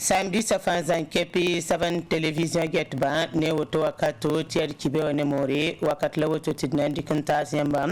samedi safanzan kepi savan television get ba ne woto wakato tiar kibe ne more wakat la woto tidnan dikanta siamba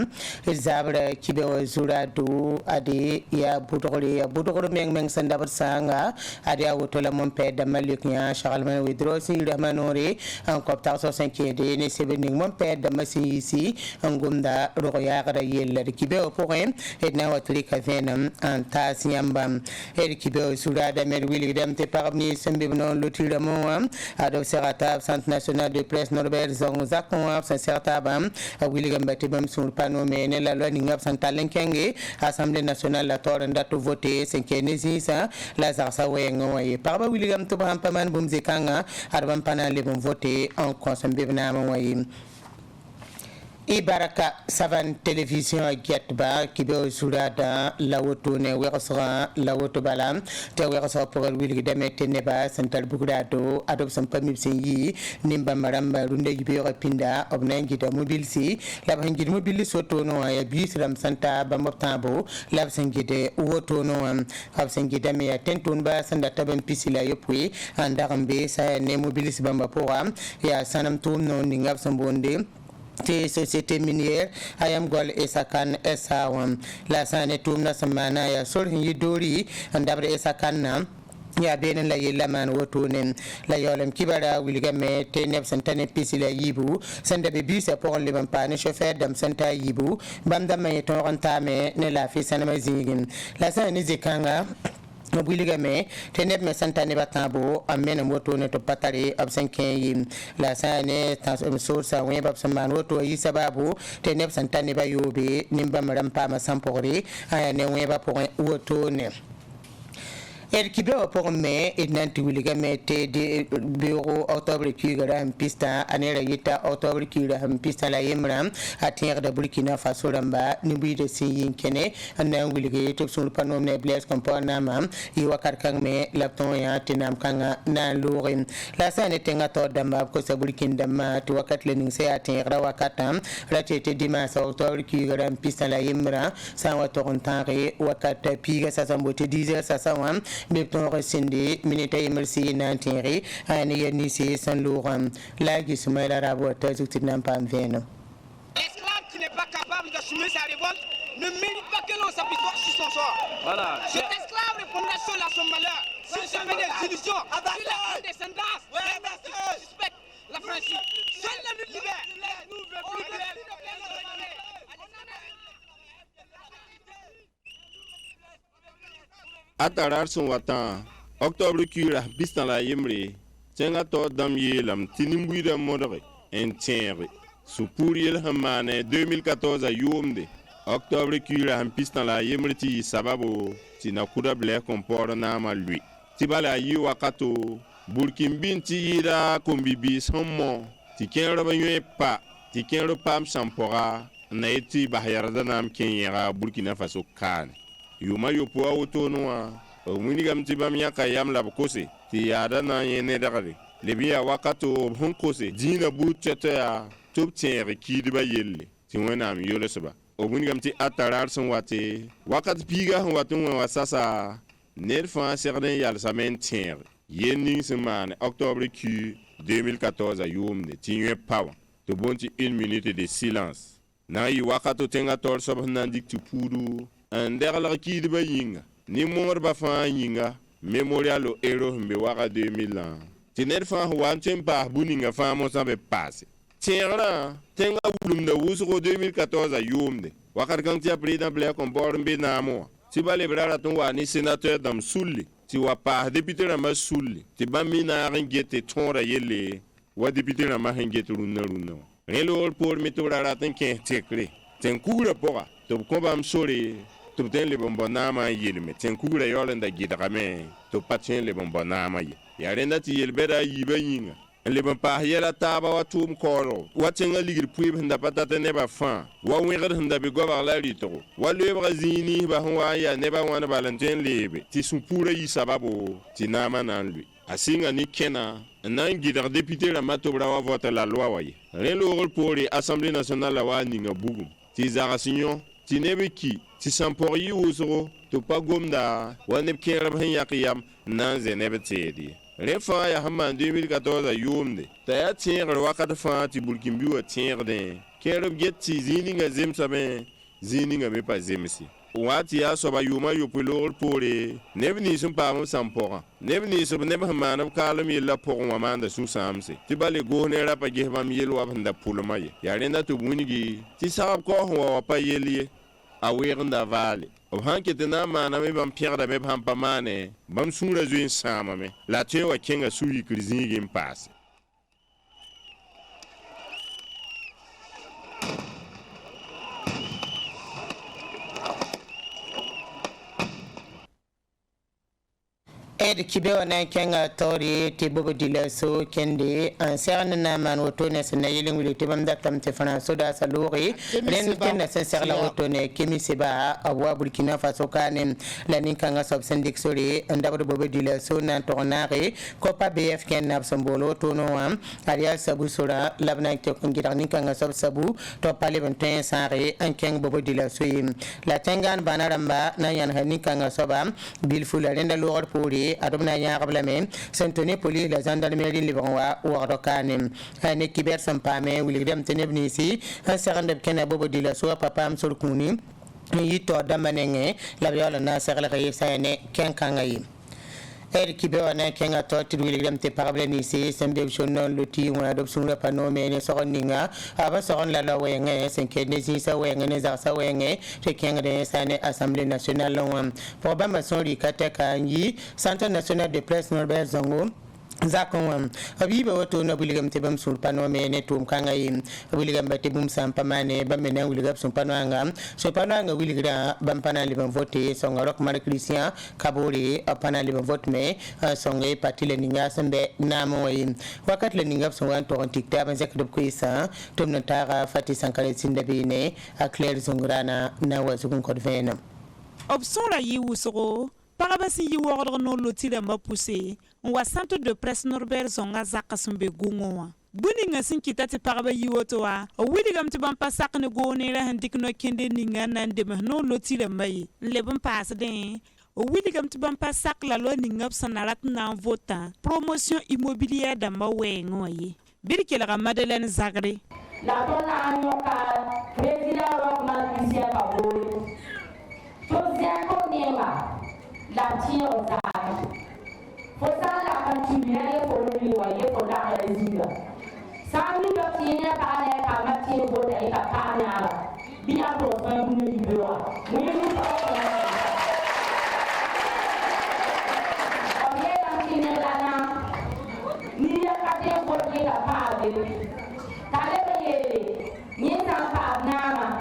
zabra kibe zura do ade ya budogore meng sandabar sanga ade woto la mon pe da malik nya shagalman widro si rahmanore en kopta so 5 de ne sebening mon pe da masisi ngumda roya gara yella kibe poem edna watri kazenam an tasiamba kibe zura da mer wili dem parmi Sembibnon Lotilamon, Ado Serata, Centre national de presse Norbert Zonzakon, Saint-Sertabam, William Batibam sur le panneau, mais la loi Ningab Santalenkengue, Assemblée nationale, la Torrent voté, 5e Lazare Sawengo, et par William Tobam Paman Bumzekanga, Advam Panal, les bons votés en Consembibna. Ibaraka savan television getba kibe surada lawoto ne werosra lawoto balam te werosra pour wilgi demete neba central bugurado adoption pamipsin yi nimba maramba runde gibe pinda obnangi da mobilisi la bangi mobili soto no ya bisram santa bamoptambo la bangi de woto no absengi de me tenton ba sanda taban pisila yopwe andarambe sa ne mobilisi bamba poram ya sanam tum no ningab sambonde te société minière ayam gol esakan esawam la sane tumna samana ya sorhin yidori andabre esakanna ya benen la yella man woto nen la yolam kibara wilgame te neb santane pisila yibu sanda be bisa pour le bampane chauffeur dam santa yibu bamda may to rentame ne la fi sanama zingin la sane zikanga Mobiligame, teneb me santane batabo, amena moto ne to patare absenken la sane source a web absaman woto yisababu, teneb santane bayobe, nimba marampa ma sampore, aya ne weba pour woto ne. Kibe pour me et nanti willigame te de bureau octobre qui gara pista anera yita octobre qui gara pista la yemram à terre de Burkina Faso ramba nibi de sin kene anan willige to sur panom ne blaise compona mam yi wakar kang me lapton ya tinam kanga na lorin la sane tenga to damba ko sa Burkina dama to wakat lening se à terre wakatam la tete dimanche octobre qui gara pista la yemra sa wa tontare wakat piga sa sambote 10h sa sawam Bepton rescindé, militaire merci n'intérêt, à Niyanisi Saint-Laurent, la Gisuma la raboteuse ou Tinampan Veno. L'esclave qui n'est pas capable d'assumer sa révolte ne mérite pas que l'on s'apitoie sur son sort. Voilà. Cet esclave répondra seul à son malheur. S'il se fait des illusions, s'il a des descendance, suspecte la Francie. Seul la lutte libère. Atarar son watan octobre kura bistan la yemre tenga to dam yelam tinimbuida modere en tienre su pour yel hamane 2014 a yomde octobre kura ham bistan la yemre ti sababu ti na kuda ble kompor na ma lui ti bala yi wakato burkin bin ti yida kombibi sommo ti kenro ba yue pa ti kenro pam sampora na eti bahyarda nam kenyera Burkina Faso kan yuma yopo auto noa wini gam ti bam yaka yam la kose ti yada na yene dagare le biya wakato hon kose dina bu tete top tiere ki diba yelle ti wona am yole soba wini gam ti atarar son wate wakat piga watun wa sasa nerfa serden yal samen tiere yenning semane octobre Q 2014 a yomne ti yue pawa to bonti 1 minute de silence na yi wakato tenga tor sob nan dik ti puru andegla kid ba yinga ni mor ba fa yinga memorial o ero mbe waka 2000 ans tiner fa wantem pa buninga fa mo sabe passe tiera tenga wulum da wuso 2014 a yomde wakar kan ti président ble kon bor mbe namo ti ba le brara ton wa ni sénateur dam sulli ti wa pa député rama sulli ti ba mina ngete tonra yele wa député rama ngete runna relo pour mitura raten ke tekre ten kura pora to ko bam sore to ten le bombona ma yelme ten kura yolanda gidame to patien le bombona ma ya renda ti yelbera yiba yinga le bon pa yela taba wa tum koro wa tenga ligir puib nda patata ne ba fa wa winger nda be goba la lito wa le brazini ba wa ya ne ba wana balanten lebe ti supura yi sababu ti nama nan lui asinga ni kena nan gidar député la matobra wa vote la loi waye relo pour l'Assemblée nationale la wa ninga bugum ti zarasinyo ti nebeki ti sampori usoro to pa gomda wa neb kẽer b sẽn yãk yam n na n zẽ neb teed ye rẽ fãa yaa sẽn maan 2014 yʋʋmde t'a yaa tẽegr wakat fãa tɩ burkĩmbi wã tẽegdẽ kẽer b get tɩ zĩig ninga zemsame zĩig ninga me pa zemse wa tɩ yaa soaba yʋʋmã yopoe-loogr poore neb nins n paam b sãn pʋgã neb nins b neb sẽn maan b kaalem yella pʋgẽ wã maanda sũ-sãamse tɩ bale goos ne ra pa ges bãmb yel wa b sẽn da pʋlmã ye yaa rẽnda tɩ b wĩngi tɩ sagb kaoosẽ wa pa yell ye a weegenda vaale b sãn ket n na n maaname bãmb pẽgdame b sãn pa maane bãmb sũurã zoe n sãamame la a tõe wa kẽnga sũ-yikr zĩig n paase ed kibe wana kenga tori ti bobo dila so kende an serna na man woto ne sna yelin wili te bam datam te fana soda salori len kenna sen ser la woto ne kemi seba awa burkina faso kanem la nin kanga sob sendik sori ndabdo bobo dila so na tornare kopa bf kenna sambolo to no am aria sabu sora labna te ko ngira nin kanga sob sabu to pale ben ten sare an keng bobo dila so yim la tengan banaramba na yan hanin kanga soba bil fulare nda lor pori adobna yaaqb lame sentone police la gendarmerie libon wa waqdo kanem ne kiber sampame wilgdam tenebni si han sagande kena bobo dila so papa am sol kuni yito damanenge la yola na sagla kay sayne kenkanga yi kibe wana kenga to ti wilgdam te parable ni si sembe shono loti wona adoption la pano me ne soninga aba soron la la wenge senke ne si sa wenge ne za sa wenge te kenga de sane assemblée nationale lon probama son ri kateka yi centre national de presse Norbert Zongo zakon abiba wato na buligam te bam sul pano me ne tum kanga yi buligam bate bum sam pamane bam ne buligam sul pano anga so pano anga buligra bam pana li bam vote songa rok mar christian kabori pana li bam vote me songa parti le ninga sembe namo yi wakat le ninga songa to tikta ban zek do kuisa tum na tara fati sankale sindabe ne a claire zongrana na wazu ko vena option la yi wusoro parabasi yi wordre no lotile ma poussé wa centre de presse Norbert Zonga zakasumbe gungowa buni nga sin kitati paraba yi wotowa widigam ti ban pasak ne gone la handik no kende ninga nan de no lotile mai le ban passe den widigam ti ban pasak la lo ninga sanarat na vota promotion immobilière da mawe ngoyi birkela ga Madeleine Zagre la donna anyoka président Rockman Christian Kabore Joseph Konema la tire au table. Faut ça la continuer pour le loyer pour la résidence. Ça nous doit tenir par les camarades pour les camarades. Bien pour un bout de bureau. Oui, nous on vient d'en finir là. Ni la carte pour les camarades. T'allais payer. Ni sans camarade.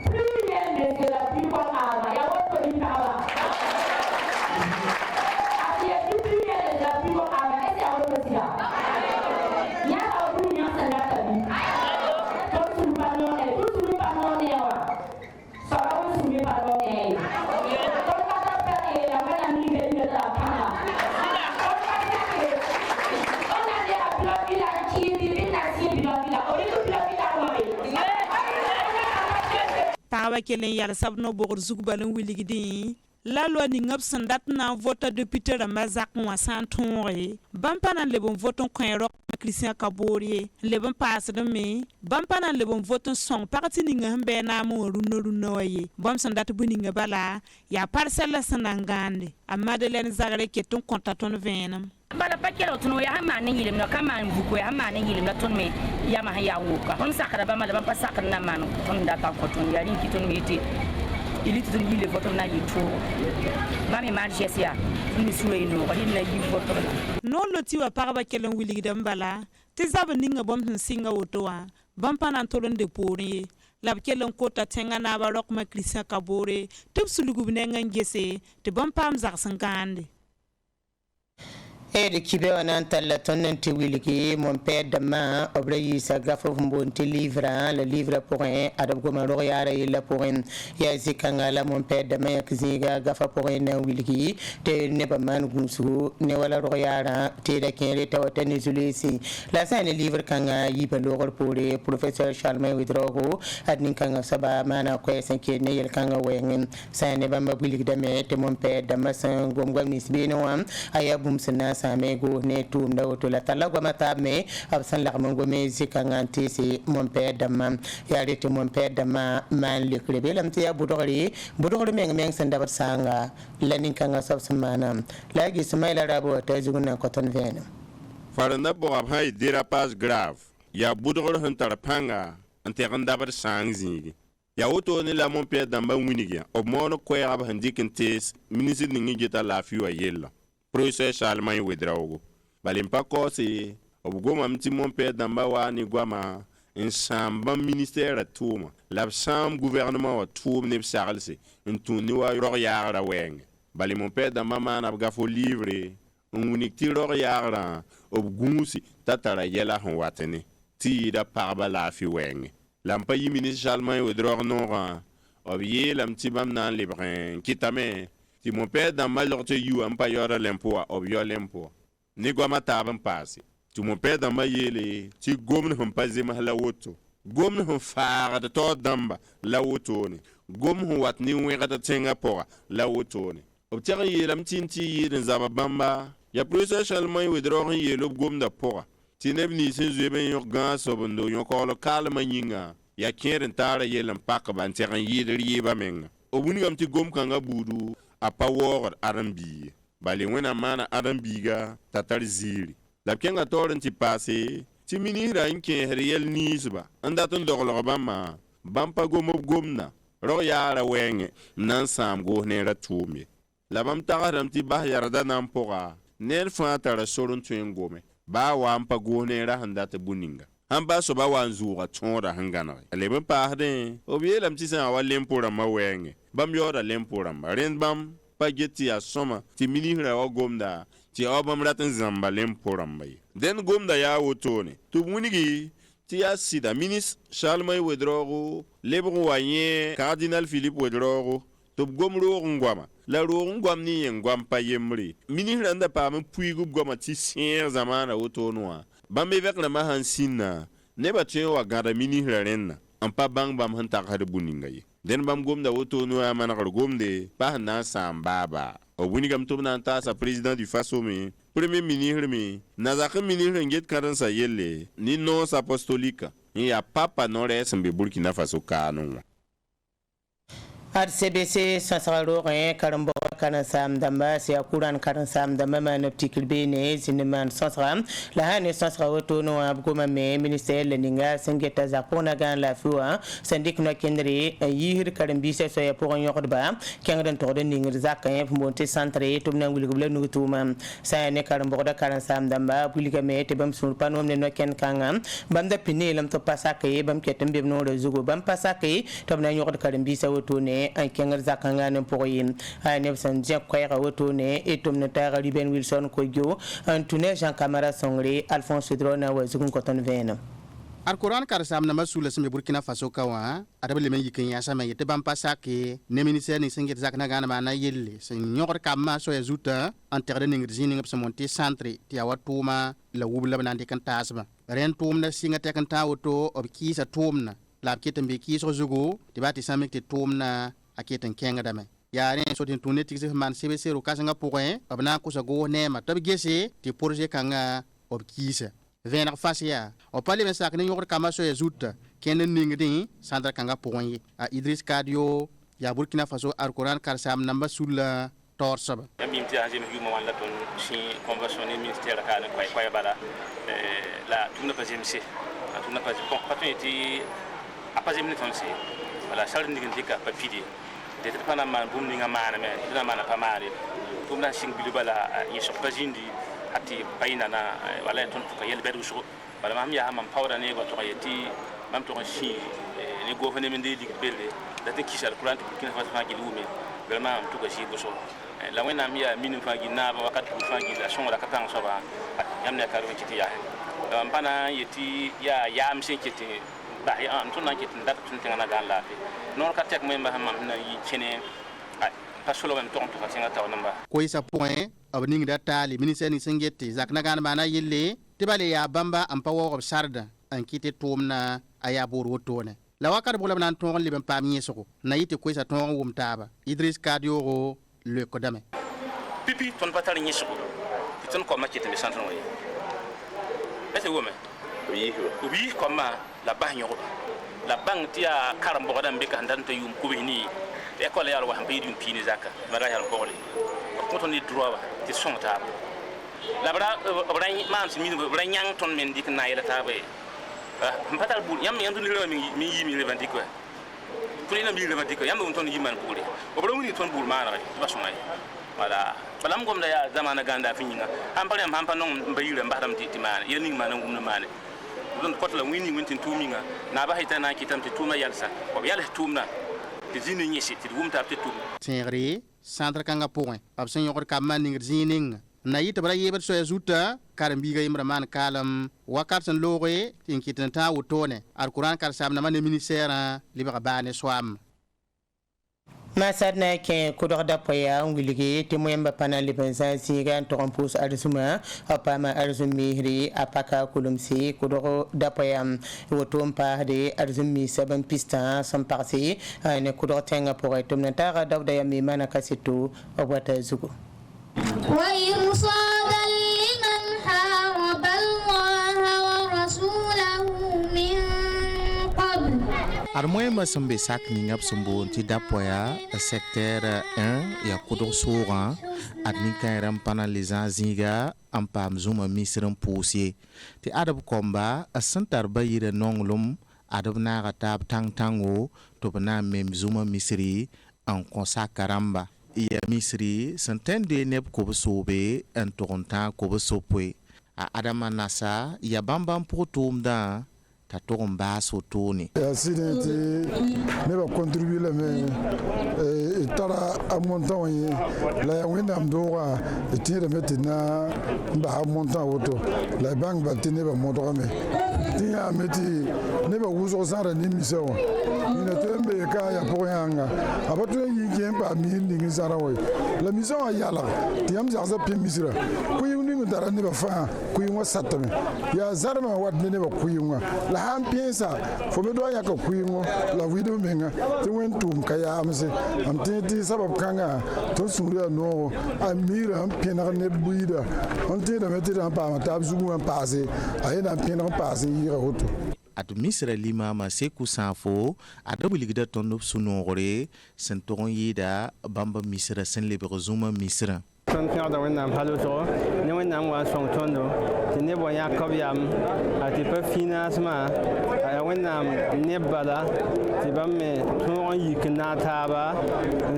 Plus bien de ce la plus bonne camarade. Il y a autre une camarade. Tawa kelen yar sabno bogor zugbalin wiligidi la loi ni ngap sandat na vote député Ramazak wa santonre bampana le bon vote kon rock Christian Kabori le bon passe de me bampana le bon vote son parti ni ngambe na mo runo ye bam sandat buni ngabala ya parcelle sanangande a Madeleine Zagre keton kontaton venam bala pakelo tuno ya hamane yilim no kama mbuko ya hamane yilim la tonme ya ma ya wuka on sakara ba mala ba sakara na manu ton data ko ton ya rinki ton miti ili ton yile voto na yitu mami marjesia ni sulo ino ko hinna yi voto no loti wa paraba kelen wili dambala tizaba ninga bom singa wotowa bampana tolon de pori lab kelen kota tenga na ba rok ma Christian Kabore tub sulugu binenga ngese te bampam zak sangande de kibe wana talla tonnen te wiliki mon père de ma obrayi sa gafo mbon te livre le livre pour un adab go maro yara illa pour un ya zikanga la mon père de ma yakziga gafa pour un wiliki te ne ba man gunsu ne wala ro yara te da kere ta wata ne zulisi la sa ne livre kanga yiba logor pour professeur Charlemagne Widrogo adnin kanga saba mana ko sanke ne yel kanga wengen sa ne ba ma wiliki de me te mon père de ma san gom gom nisbino am aya bum sana samego ne tum da woto la talagwa mata me absan la mango me zikanganti si mon père dama ya rete mon père dama man le krebe lam tiya budori meng sanda sanga lanin kanga sab samana lagi smaila rabo ta zuguna cotton veine faranda bo ab hay dérapage grave ya budor huntar panga anteranda bar sangzi ya woto ne la mon père dama winigia ob mono ko ya ba handikin tes ministre ningi jeta la fiwa yella professeur Charlemagne Widrogo balim pa ko si obugoma mti mon père damba wa ni gwama in samba ministère touma la sam gouvernement wa toum ne sarlse in tuni wa ro yaara weng balim mon père damba man ab gafo livre un unik ti ro yaara obgunsi tatara yela hon watene ti da parba la fi weng lampa yi ministre Charlemagne Widrogo non ob ye lam ti bam nan librin kitame ti mon père dans malorte yu am pa yora lempo ob yo lempo ni goma taban pasi ti mon père dans ma yele ti gomne hum pa zema la woto gomne hum faara de to damba la woto ni gomne wat ni wega de Singapore la woto ni ob tiyan yelam tinti yidin zaba bamba ya professeur Charlemagne Widrogo yelo gomda pora ti nebni sin zeben yo gan sobondo yo ko lo kalma yinga ya keren tara yelam pak ban tiyan yidir yiba menga obunigam ti gom kanga budu a pa wogr arambi bali wena mana arambiga tatar ziri la kenga toren ti passé ti minira inke real nisba andatun doglo bama bampa gomna ro yara wenge nan sam go ne ratumi la bam tagaram ti bah yarda nan poga ner fa tara sorun tuen gome ba wa ampa go ne ra handata buninga amba so ba wan zuwa tonra hangana leben pahde obielam ti sa wa lempora ma wenge bam yora lempora ma ren bam pageti a soma ti minihra wa gomda ti obam ratin zamba lempora mai den gomda ya wotone tu munigi ti ya sida minis Charlemagne Widrogo lebro wanye cardinal Philippe Widrogo to gomro ngwama la ro ngwam ni ngwam pa yemri minihra nda pa mun puigu gwama ti sier zamana wotonwa bambe vek na mahansina ne ba tun wa gada mini hrenna an pa bang bam han tak har buninga yi den bam gomda woto no ya man gar gomde pa na sam baba o bunigam to na ta sa president du faso me premier ministre me na za ka ministre nget karan sa yelle ni non apostolique ni ya papa no res mbe Burkina Faso kanu RCBC sasaro karambo kana sam damba sia kuran kana sam damba man article bene zineman sasra la hane sasra woto no abgoma me ministère leninga sengeta za pona gan la fua syndic no kendri yihir karambi se so ya pour yokba kengan to de ningir zakay monte centre tum na ngul gubla nu tuma sa ne karambo da kana sam damba bulika me te bam sur panom ne no ken kanga banda pinilam to pasake bam ketem be no rezugo bam pasake tum na yokda karambi se woto ne an kengar zakanga ne pour yin ne san jek kwayra woto ne etum ne tara Ruben Wilson ko jo an tune Jean Camara Songre Alphonse Drona wa zugun koton vena Alquran karsam na masula sme Burkina Faso kawa adabele men yikin ya sama yete bam pasake ne ministère ni singit zakna gana mana yelle sen nyokor kamma so ya zuta en terre de ngirzi ni ngapsa monte centre ti awatuma la wubla banande kan tasba ren tumna singa tekan tawoto obki sa tumna la keten be ki so zugo ti bati samek te tumna aketen kenga dame yare so tin tunet ti man CBC ro kasanga point abna ko sa go nema tab gese ti projet kanga obkisa venar fasia o pale men sak ni yokor kama so yazut ken ningdi sandra kanga point a Idriss Kadio ya Burkina Faso Alquran karsam namba sul torsaba yamim ti ajim huma wala ton si convention ni ministère ka na kwai bala la tuna pas jemse tuna pas bon patenti apa jemni ton si wala sal ni ndika papidi de pana man bum ni ngamana me dina mana pamari bum na sing bilibala yi so pajindi ati paina na wala ton ko yel beru so wala mam ya mam pawda ne go to yeti mam to shi ni go fane men de dik belde da te kisal kuran to kina fa gi lume vraiment am to ko shi go so la wẽnnaam yaa min fãa gi naaba wakat bʋ fãa gi la sõngda ka tãng soaba yãmb ne karem kɩ tɩ yaa n pa na n yetɩ yaa yaam sẽn ket tõnd na n ket n dat tɩ tẽngã na gaan laafɩ noor ka tɛk me mam sẽn na yɩ kẽne pa solgame tog n tʋfa tẽngã tao namba koɩsa pʋgẽ b ningda taale ministɛr ning sẽn get tɩ zak na gãan maana yelle tɩ bale yaa bãmba n pa waoog b sarda n kɩ tɩ tʋʋmna a yaa boor wotone la wakat bʋla b na n tõog n leb n paam yẽsgo na yɩ tɩ koɩsa tõog n wʋm taaba idris kad yoogo leokdame pipi tõnd pa tar yẽsgo tɩ tõnd kɔma ket n be sãntr wã ye tɩ wome b yiis kɔma la bas yõgba la bãng tɩ yaa karem bɔgda n be ka sẽn dat n ta yʋʋm kobs ni école yaa wa sẽn pa yɩ yũm piine zaka bala yaa pɔgle b kõ tõnd ne droaba tɩ sõng taaba la b ra maan tɩ min b ra yãng tõnd me n dɩk n na n yɛla taaba ye n pa tar buud yãmb tʋnd rẽba min yi min lebã dɩk wa tʋd yẽna mi lebã dɩk wa yãmb wʋm tõnd yi maan pʋgre b ra wing tõnd buud maanege tɩ ba sõma ye wala bala m gomda yaa zamaana gãnda a fẽ yĩnga sãn pa rẽm sãn pa nong n ba yirã n basdame tɩ maane yel ning maana n wʋmd maane tõnd kõt la wẽ ning wẽn tɩ n tʋʋm yĩnga naaba sã na n kɩtame tɩ tʋʋmã yalsa b yals tʋʋmdã tɩ zĩnd n yẽse tɩ d wʋm taab tɩ tʋʋm tẽegre sãntr kãngã pʋgẽ b sẽn yõgd kambã ningd zĩig ninga na yɩ tɩ b ra yeebd soɛɛ zuta karen-biigã yembra maan kaalem wakat sẽn looge tɩ n kɩt n tã a wotone alkuran karen-saamdãmbã ne ministɛɛrã lebg baa ne soaam masad na ke kudok da poya ngiligi ti moyamba pana libensa siga toron pus arzuma apama arzumi hri apaka kulumsi kudok da poya wotum pa de arzumi 7 pista som parsi ne kudok tenga pour tumna tara dawda yami mana kasitu obata zugo wa irsadan liman haraba Allah wa rasulahu min qabl Armoy masambe sak ningap sumbo ti dapoya secteur 1 ya kudok soura adnika ram pana liza zinga ampam zuma misram poussier ti adab komba asantar bayira nonglum adab naga tab tango to bana mem zuma misri en konsakaramba ya misri santende neb ko sobe en toronta ko sopwe a adama nasa ya bambam potumda ta togon baso toni accident ne ba contribuer la mais tara a montant yi la ya wenda mdoga tire metina ba montant auto la banque ba tine ba montant me tinga meti ne ba wuzo sara ni miso ni tembe ka ya poyanga abato yi gemba mi ni sara way la miso ya la tiam za pi misira ku yi ni ndara ne ba fa ku yi wa satame ya zarma wad ne ba ku yi wa la han piensa fo me do ya ka ku yi la wido menga ti wen tum ka ya amse am ti sabab kanga to suriya no amira am pena ne buida on ti da meti da pa ma tab zugu am passé ayena pena passé yi roto atu misra lima ma seku sanfo adabu ligda tonop sunore sentoron yida bamba misra sen lebe zuma misra ton pior da wennam halo to ne wennam wa song tondo ne bo ya kobyam ati pa finance ma ya wennam ne bala ti bamme ton yikna taba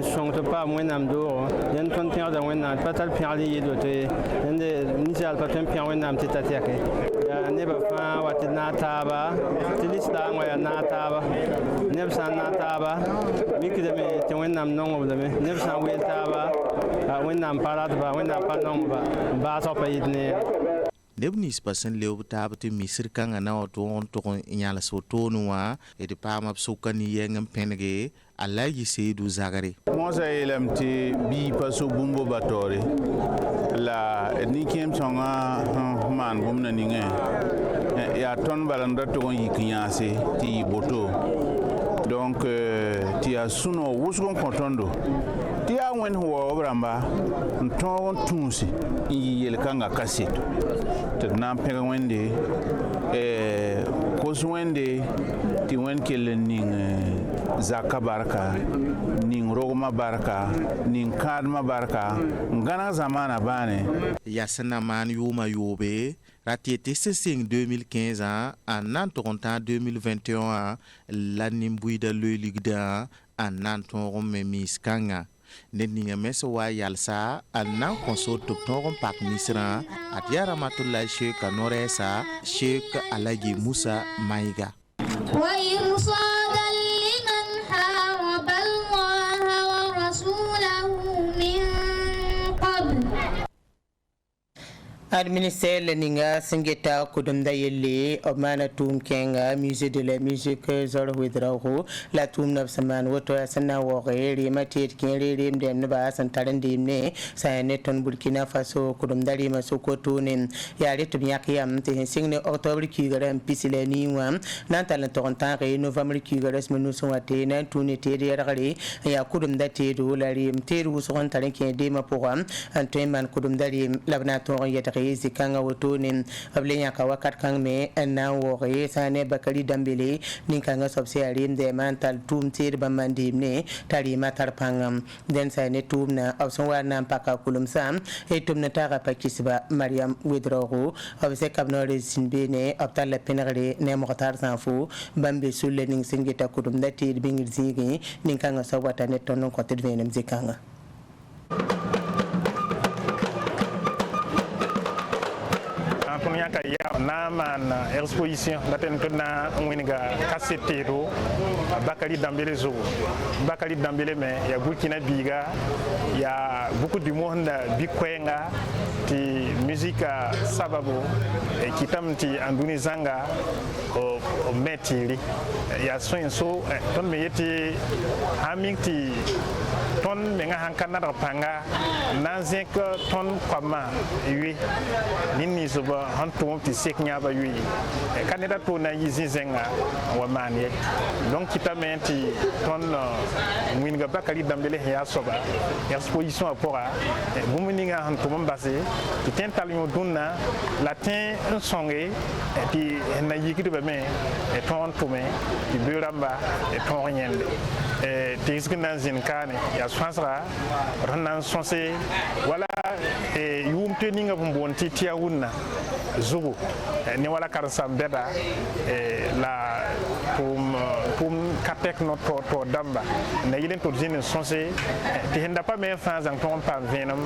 song to pa wennam do yen ton pior da wennam patal pior li yedo te ende nisal pa ton pior wennam ti tateke ya ne ba fa wati na taba ti lista wa ya na taba ne sa na taba mikide me ti wennam non obde me ne sa wel taba wennam para ba wenda pa nong ba so pa yitne lebnis pasen lew tabati misir kanga na to on to nyala so to nuwa e de pa map sukani yengam penege alaji seidu zagare mo sa elemti bi paso bumbo batore la ni kem songa man gumna ninge ya ton balanda to yikinyase ti boto donc ti asuno wusko kontondo ti a wen ho obramba nton tunsi yel kanga kaseto te na pega wende kos wende ti wen kel ning zakka barka ning rogma barka ning kadma barka ngana zamana bane yasana man yuma yobe ratiete sesing 2015 en nantoronta 2021 l'animbuida le ligda en nantoron memis kanga Nenninga mesa wa yalsa anna konso toptoron pak misra atiara matulla Sheikh Noresa Sheikh Alaji Musa Maiga wa irsadan liman haraba Allah wa rasulahu min Administre le ninga singeta kudumda yelle obmana tum kenga musée de la musique zor widraho la tum na saman woto asana wore rima tit kenre rim dem ba santaran dimne sayane ton Burkina Faso kudumda rima sokoto ne yare tum yakiyam te singne octobre ki garam pisile ni wam nan talan tonta re novembre ki garas menu sonate nan tuni te yare ya kudumda te do la rim te ru son taran ke de ma program antman kudumda rim labna to yata zikanga wotone ablenya ka wakat kang me na wore sane bakari dambele ninkanga sobse arim de mantal tum tir bamandi ne tari matar pangam den sane tum na awson wa na paka kulum sam e tum na tara pakisba mariam widrogo obse kabnore sinbene optal penare ne motar sanfo bambe sulle ning singita kudum dati bingir zigi ninkanga sawata ne tonon ko tedvenem zikanga ka ya na man exposition daten na winiga kasetero Bakari Dambele zo Bakari Dambele me ya Burkina biga ya beaucoup du monde bikwenga ti musique sababu kitamti anduni zanga o metiri ya so ton me yeti aminti ton menga hankana panga nanzek ton kwama wi nini soba hantum ti seknya ba wi kaneda to na yizinga wa manie donc kitamenti ton winga Bakari Dambele ya soba exposition apora bumuninga hantum mbase ti tentalio dunna latin un songe ti na yikide ba me ton tume ti buramba ton nyende ti skina zinkane ya swansra ranan sonse wala yum teninga bumbonti tia wunna zugu ni wala karsa beda la pum katek no to damba na yilen to jinin sonse ti henda pa me fans en ton pa venam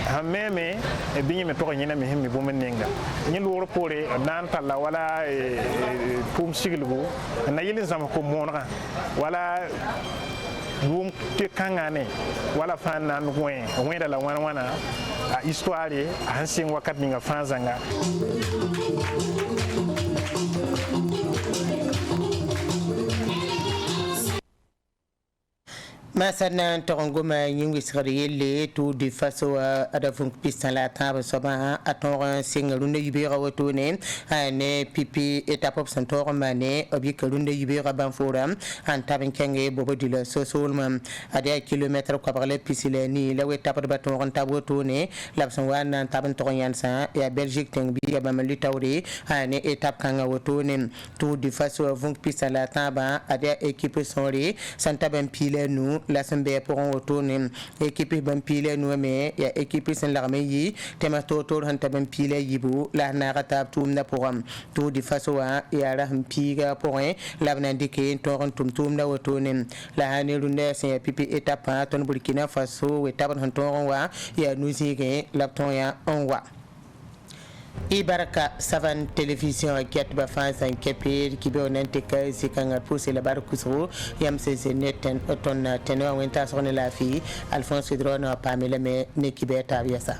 ha meme biñi me to nyina me himmi bumeninga ni loro pore nan talla wala pum siglugo na yilen zama ko monra wala lum te kangane wala fan nan wen da la wana histoire ancien wakat ninga fanzanga Masana Torongoma Yingisrele to the Faso Adafunk Pistala Tab Soba Aton Singalunda Yubira Watone and Pipi Etapop Santor Mane Obikalunda Yubira Banforam and Tabin Kange Bobodilla So Solman Adia kilometre Cabrale Pisileni Lawe Tapad Baton Tabotone Lapson and Taban Toriansa et Belgique Tengbi Abamalitauri and Etap Kanga Watone to the Faso Vunk Pistala Taba Adia Equipe Sori Santa Pile nous la sembe pour on retourne équipe ben pile nous mais ya équipe sen l'armée yi tema toto hanta ben pile yibu la narata tum na programme tout de façon à ya la piga pour un la indiqué toron tum na retourne la hanelunde c'est pipi étape ton Burkina Faso étape hanton wa ya nous yige la ton ya on wa Ibaraka Savan Télévision Kiat Bafans en Kepir qui veut n'intéresser si quand on pousse la barre cousrou yam c'est net ton teneur winter sur la fille Alphonse Drone a pas mais ne qui bête à ça.